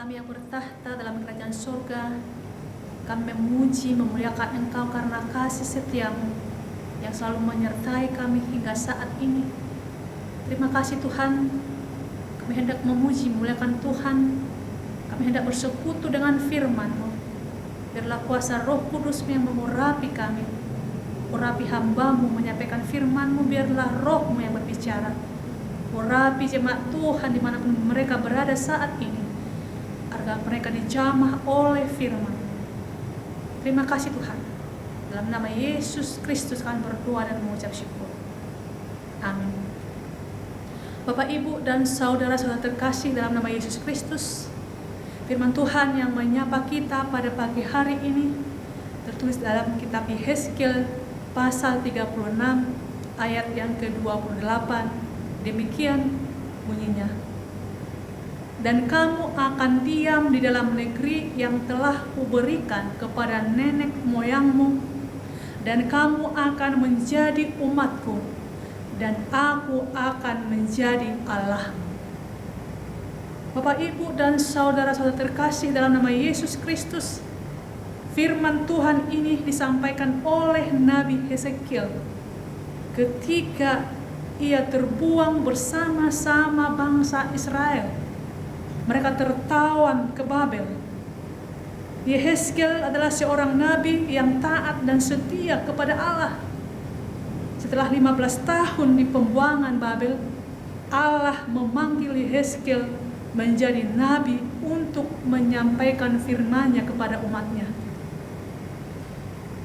kami yang bertahta dalam kerajaan surga, kami memuji, memuliakan Engkau karena kasih setiamu yang selalu menyertai kami hingga saat ini. Terima kasih Tuhan, kami hendak memuji, memuliakan Tuhan, kami hendak bersekutu dengan firman-Mu. Biarlah kuasa Roh Kudus-Mu yang mengurapi kami, urapi hamba-Mu menyampaikan firman-Mu, biarlah Roh-Mu yang berbicara. Urapi jemaat Tuhan dimanapun mereka berada saat ini, agar mereka dijamah oleh firman. Terima kasih Tuhan. Dalam nama Yesus Kristus kami berdoa dan mengucap syukur. Amin. Bapak, Ibu, dan saudara-saudara terkasih dalam nama Yesus Kristus, firman Tuhan yang menyapa kita pada pagi hari ini tertulis dalam kitab Yehezkiel pasal 36 ayat yang ke-28. Demikian bunyinya. Dan kamu akan diam di dalam negeri yang telah kuberikan kepada nenek moyangmu, dan kamu akan menjadi umatku, dan aku akan menjadi Allahmu. Bapak, Ibu, dan saudara-saudara terkasih dalam nama Yesus Kristus, firman Tuhan ini disampaikan oleh Nabi Yehezkiel ketika ia terbuang bersama-sama bangsa Israel. Mereka tertawan ke Babel. Yehezkiel adalah seorang nabi yang taat dan setia kepada Allah. Setelah 15 tahun di pembuangan Babel, Allah memanggil Yehezkiel menjadi nabi untuk menyampaikan firman-Nya kepada umatnya.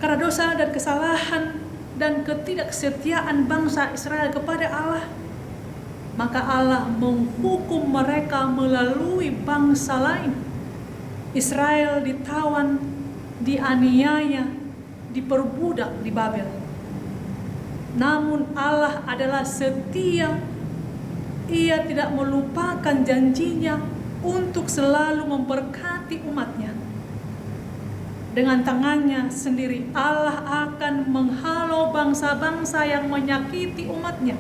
Karena dosa dan kesalahan dan ketidaksetiaan bangsa Israel kepada Allah, maka Allah menghukum mereka melalui bangsa lain. Israel ditawan, dianiaya, diperbudak di Babel. Namun Allah adalah setia. Ia tidak melupakan janjinya untuk selalu memberkati umatnya. Dengan tangannya sendiri Allah akan menghalau bangsa-bangsa yang menyakiti umatnya.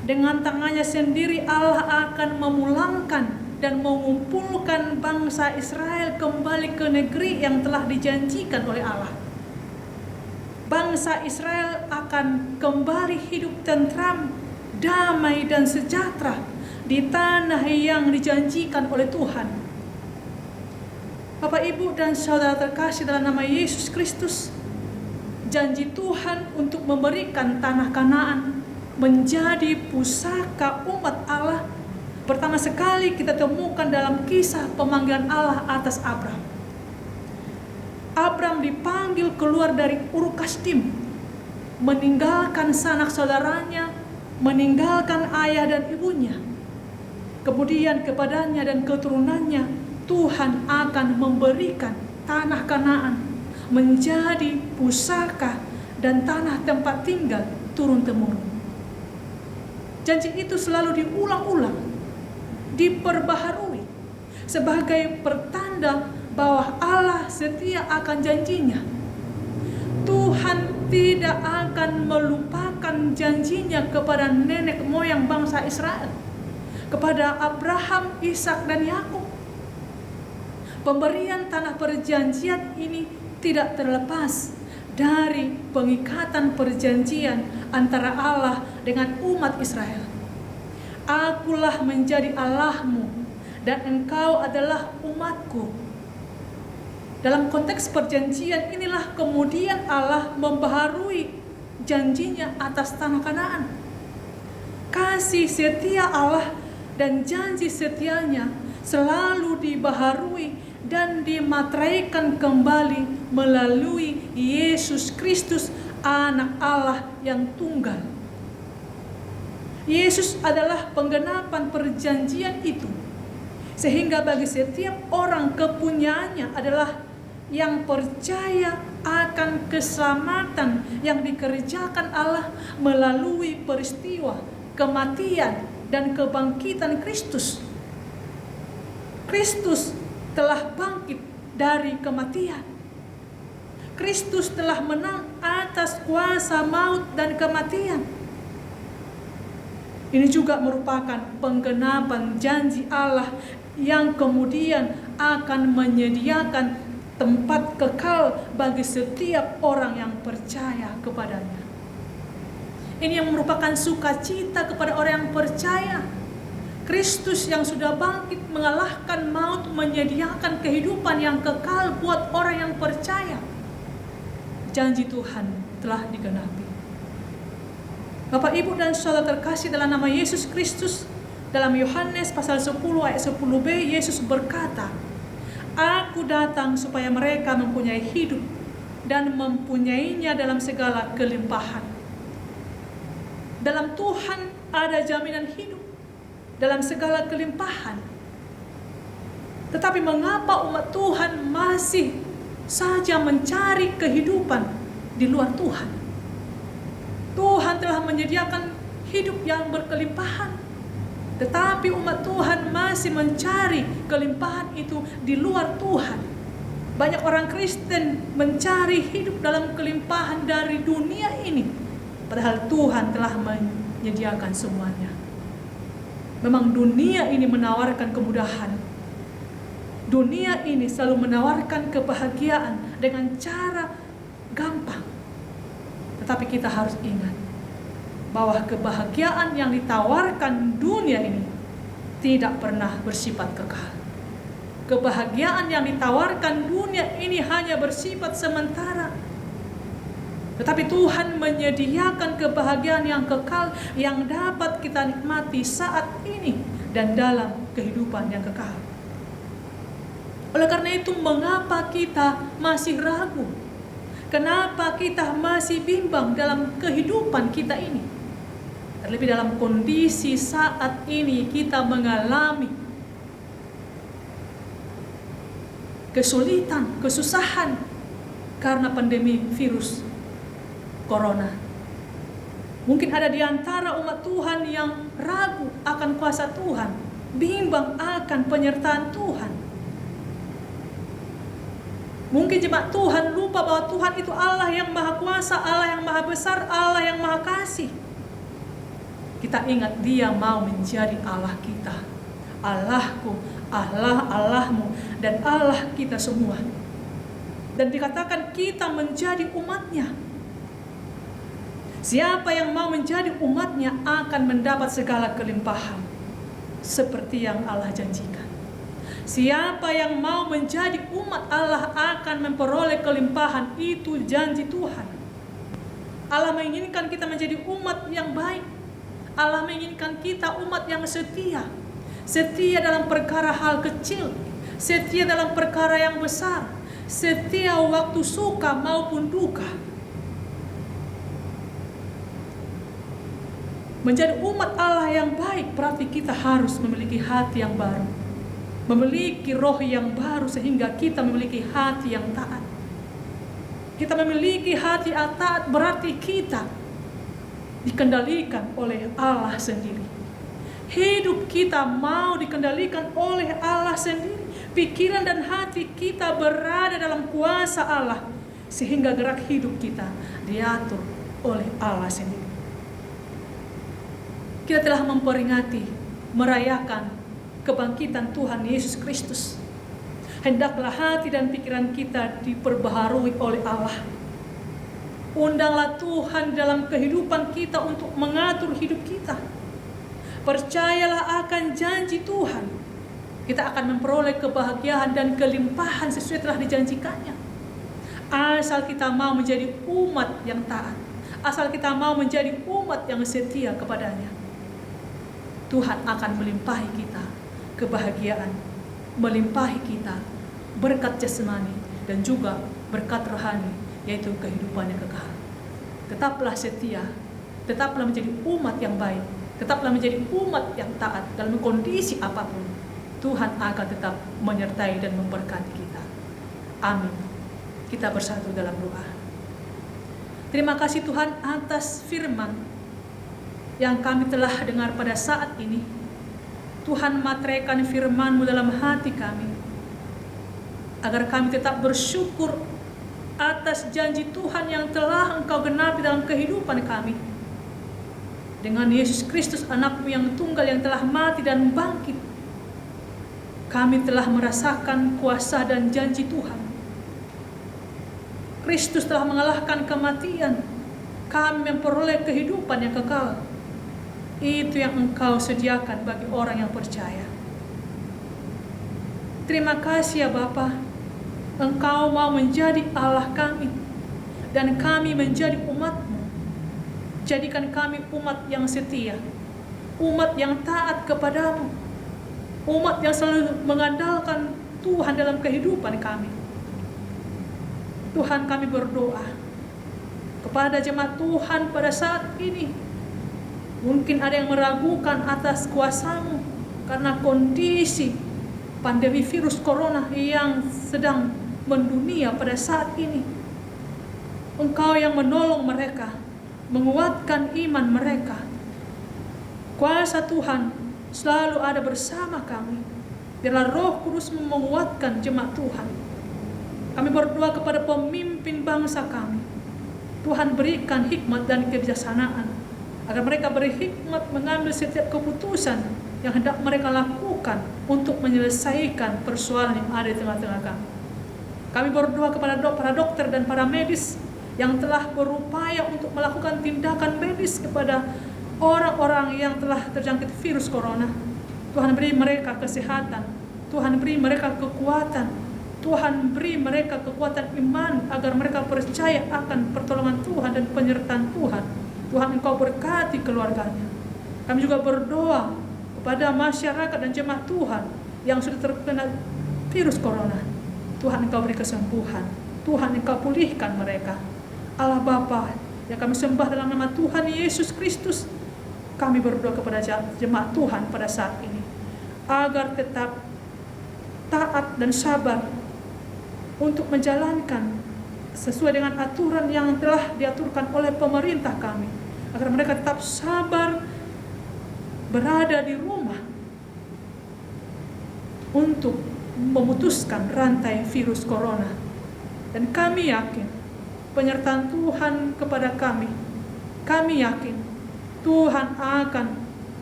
Dengan tangannya sendiri Allah akan memulangkan dan mengumpulkan bangsa Israel kembali ke negeri yang telah dijanjikan oleh Allah. Bangsa Israel akan kembali hidup tentram, damai dan sejahtera di tanah yang dijanjikan oleh Tuhan. Bapak, Ibu, dan saudara terkasih dalam nama Yesus Kristus, janji Tuhan untuk memberikan tanah Kanaan menjadi pusaka umat Allah pertama sekali kita temukan dalam kisah pemanggilan Allah atas Abram. Abram dipanggil keluar dari Ur Kasdim, meninggalkan sanak saudaranya, meninggalkan ayah dan ibunya. Kemudian kepadanya dan keturunannya Tuhan akan memberikan tanah Kanaan menjadi pusaka dan tanah tempat tinggal turun-temurun. Janji itu selalu diulang-ulang, diperbaharui sebagai pertanda bahwa Allah setia akan janjinya. Tuhan tidak akan melupakan janjinya kepada nenek moyang bangsa Israel, kepada Abraham, Ishak, dan Yakub. Pemberian tanah perjanjian ini tidak terlepas dari pengikatan perjanjian antara Allah dengan umat Israel. Akulah menjadi Allahmu dan engkau adalah umatku. Dalam konteks perjanjian inilah kemudian Allah membaharui janjinya atas tanah Kanaan. Kasih setia Allah dan janji setianya selalu dibaharui dan dimateraikan kembali melalui Yesus Kristus, Anak Allah yang tunggal. Yesus adalah penggenapan perjanjian itu, sehingga bagi setiap orang kepunyaannya adalah yang percaya akan keselamatan yang dikerjakan Allah melalui peristiwa kematian dan kebangkitan Kristus. Kristus telah bangkit dari kematian. Kristus telah menang atas kuasa maut dan kematian. Ini juga merupakan penggenapan janji Allah yang kemudian akan menyediakan tempat kekal bagi setiap orang yang percaya kepadanya. Ini yang merupakan sukacita kepada orang yang percaya. Kristus yang sudah bangkit mengalahkan maut, menyediakan kehidupan yang kekal buat orang yang percaya. Janji Tuhan telah digenapi. Bapak, Ibu, dan saudara terkasih dalam nama Yesus Kristus, dalam Yohanes pasal 10 ayat 10b, Yesus berkata, "Aku datang supaya mereka mempunyai hidup dan mempunyainya dalam segala kelimpahan." Dalam Tuhan ada jaminan hidup dalam segala kelimpahan. Tetapi mengapa umat Tuhan masih saja mencari kehidupan di luar Tuhan? Tuhan telah menyediakan hidup yang berkelimpahan, tetapi umat Tuhan masih mencari kelimpahan itu di luar Tuhan. Banyak orang Kristen mencari hidup dalam kelimpahan dari dunia ini, padahal Tuhan telah menyediakan semuanya. Memang dunia ini menawarkan kemudahan. Dunia ini selalu menawarkan kebahagiaan dengan cara gampang. Tetapi kita harus ingat bahwa kebahagiaan yang ditawarkan dunia ini tidak pernah bersifat kekal. Kebahagiaan yang ditawarkan dunia ini hanya bersifat sementara. Tetapi Tuhan menyediakan kebahagiaan yang kekal yang dapat kita nikmati saat ini dan dalam kehidupan yang kekal. Oleh karena itu, mengapa kita masih ragu? Kenapa kita masih bimbang dalam kehidupan kita ini? Terlebih dalam kondisi saat ini kita mengalami kesulitan, kesusahan karena pandemi virus Corona. Mungkin ada di antara umat Tuhan yang ragu akan kuasa Tuhan, bimbang akan penyertaan Tuhan. Mungkin jemaat Tuhan lupa bahwa Tuhan itu Allah yang maha kuasa, Allah yang maha besar, Allah yang maha kasih. Kita ingat Dia mau menjadi Allah kita, Allahku, Allahmu, dan Allah kita semua. Dan dikatakan kita menjadi umatnya. Siapa yang mau menjadi umatnya akan mendapat segala kelimpahan seperti yang Allah janjikan. Siapa yang mau menjadi umat Allah akan memperoleh kelimpahan, itu janji Tuhan. Allah menginginkan kita menjadi umat yang baik. Allah menginginkan kita umat yang setia. Setia dalam perkara hal kecil, setia dalam perkara yang besar, setia waktu suka maupun duka. Menjadi umat Allah yang baik berarti kita harus memiliki hati yang baru, memiliki roh yang baru, sehingga kita memiliki hati yang taat. Kita memiliki hati yang taat berarti kita dikendalikan oleh Allah sendiri. Hidup kita mau dikendalikan oleh Allah sendiri. Pikiran dan hati kita berada dalam kuasa Allah, sehingga gerak hidup kita diatur oleh Allah sendiri. Kita telah memperingati, merayakan kebangkitan Tuhan Yesus Kristus. Hendaklah hati dan pikiran kita diperbaharui oleh Allah. Undanglah Tuhan dalam kehidupan kita untuk mengatur hidup kita. Percayalah akan janji Tuhan. Kita akan memperoleh kebahagiaan dan kelimpahan sesuai telah dijanjikannya. Asal kita mau menjadi umat yang taat. Asal kita mau menjadi umat yang setia kepadanya. Tuhan akan melimpahi kita kebahagiaan, melimpahi kita berkat jasmani dan juga berkat rohani, yaitu kehidupan yang kekal. Tetaplah setia, tetaplah menjadi umat yang baik, tetaplah menjadi umat yang taat dalam kondisi apapun. Tuhan akan tetap menyertai dan memberkati kita. Amin. Kita bersatu dalam doa. Terima kasih Tuhan atas firman yang kami telah dengar pada saat ini. Tuhan, materaikan firman-Mu dalam hati kami, agar kami tetap bersyukur atas janji Tuhan yang telah Engkau genapi dalam kehidupan kami. Dengan Yesus Kristus, anak-Mu yang tunggal yang telah mati dan bangkit, kami telah merasakan kuasa dan janji Tuhan. Kristus telah mengalahkan kematian. Kami memperoleh kehidupan yang kekal. Itu yang Engkau sediakan bagi orang yang percaya. Terima kasih ya Bapa. Engkau mau menjadi Allah kami, dan kami menjadi umat-Mu. Jadikan kami umat yang setia, umat yang taat kepadamu, umat yang selalu mengandalkan Tuhan dalam kehidupan kami. Tuhan, kami berdoa kepada jemaat Tuhan pada saat ini. Mungkin ada yang meragukan atas kuasa-Mu karena kondisi pandemi virus corona yang sedang mendunia pada saat ini. Engkau yang menolong mereka, menguatkan iman mereka. Kuasa Tuhan selalu ada bersama kami. Biarlah Roh Kudus menguatkan jemaat Tuhan. Kami berdoa kepada pemimpin bangsa kami. Tuhan berikan hikmat dan kebijaksanaan, agar mereka berhikmat mengambil setiap keputusan yang hendak mereka lakukan untuk menyelesaikan persoalan yang ada di tengah-tengah kami. Kami berdoa kepada para dokter dan para medis yang telah berupaya untuk melakukan tindakan medis kepada orang-orang yang telah terjangkit virus corona. Tuhan beri mereka kesehatan, Tuhan beri mereka kekuatan, Tuhan beri mereka kekuatan iman agar mereka percaya akan pertolongan Tuhan dan penyertaan Tuhan. Tuhan, Engkau berkati keluarganya. Kami juga berdoa kepada masyarakat dan jemaat Tuhan yang sudah terkena virus corona. Tuhan, Engkau beri kesembuhan, Tuhan, Engkau pulihkan mereka. Allah Bapa yang kami sembah dalam nama Tuhan Yesus Kristus, kami berdoa kepada jemaat Tuhan pada saat ini agar tetap taat dan sabar untuk menjalankan sesuai dengan aturan yang telah diaturkan oleh pemerintah kami, agar mereka tetap sabar berada di rumah untuk memutuskan rantai virus corona. Dan kami yakin penyertaan Tuhan kepada kami. Kami yakin Tuhan akan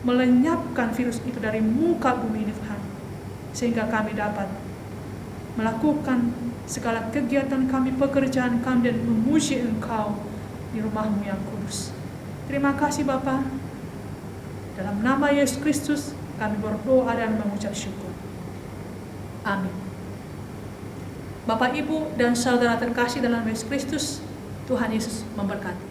melenyapkan virus itu dari muka bumi ini, Tuhan, sehingga kami dapat melakukan segala kegiatan kami, pekerjaan kami, dan memuji Engkau di rumah-Mu yang kudus. Terima kasih Bapa. Dalam nama Yesus Kristus kami berdoa dan mengucap syukur. Amin. Bapak, Ibu, dan saudara terkasih dalam Yesus Kristus, Tuhan Yesus memberkati.